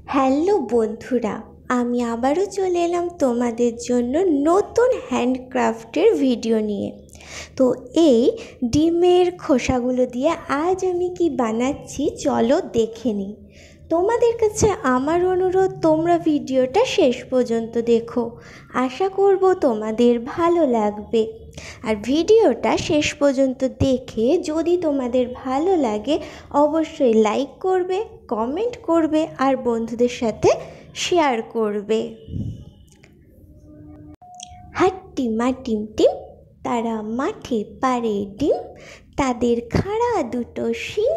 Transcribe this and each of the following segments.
Hello বন্ধুরা, আমি আবারও চলে এলাম তোমাদের জন্য নতুন হ্যান্ডক্রাফটের ভিডিও নিয়ে। তো এই ডিমের খোসাগুলো দিয়ে আজ আমি কি বানাচ্ছি চলো দেখে নিই। তোমাদের কাছে আমার অনুরোধ, তোমরা ভিডিওটা শেষ পর্যন্ত দেখো, আশা করব তোমাদের ভালো লাগবে। আর ভিডিওটা শেষ পর্যন্ত দেখে যদি তোমাদের ভালো লাগে অবশ্যই লাইক করবে, কমেন্ট করবে আর বন্ধুদের সাথে শেয়ার করবে। হাট্টিমা টিম টিম, তারা মাঠে পাড়ে ডিম, তাদের খাড়া দুটো শিং,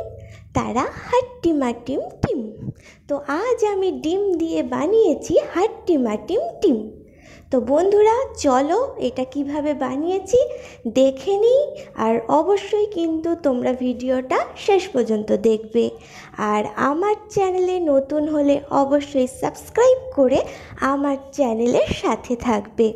তারা হাট্টিমা টিম টিম। তো আজ আমি ডিম দিয়ে বানিয়েছি হাট্টিমা টিম টিম। তো বন্ধুরা চলো এটা কিভাবে বানিয়েছি দেখে নিই। আর অবশ্যই কিন্তু তোমরা ভিডিওটা শেষ পর্যন্ত দেখবে। আর আমার চ্যানেলে নতুন হলে অবশ্যই সাবস্ক্রাইব করে আমার চ্যানেলের সাথে থাকবে।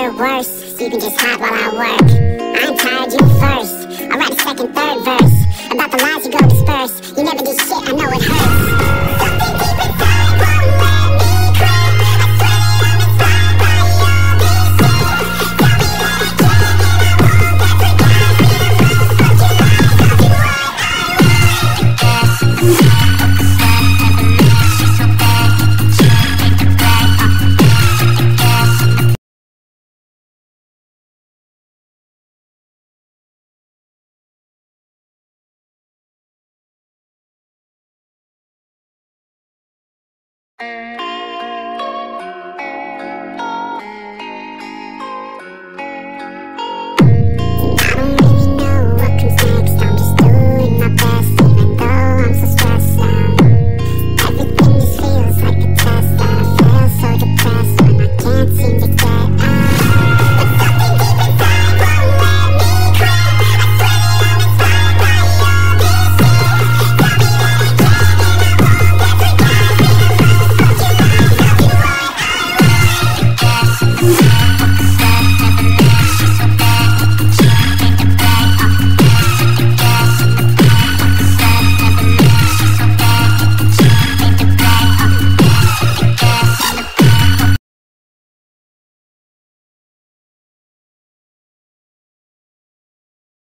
Your worst, so you can just hide while I work. I'm tired, you first. I'll write a second, third verse about the lies you go disperse. You never did shit, I know it hurts. Something deep inside won't let me quit. I swear I'm inspired by all this shit. Tell me that I can and I won't get forget the rest. But you might not do what I want.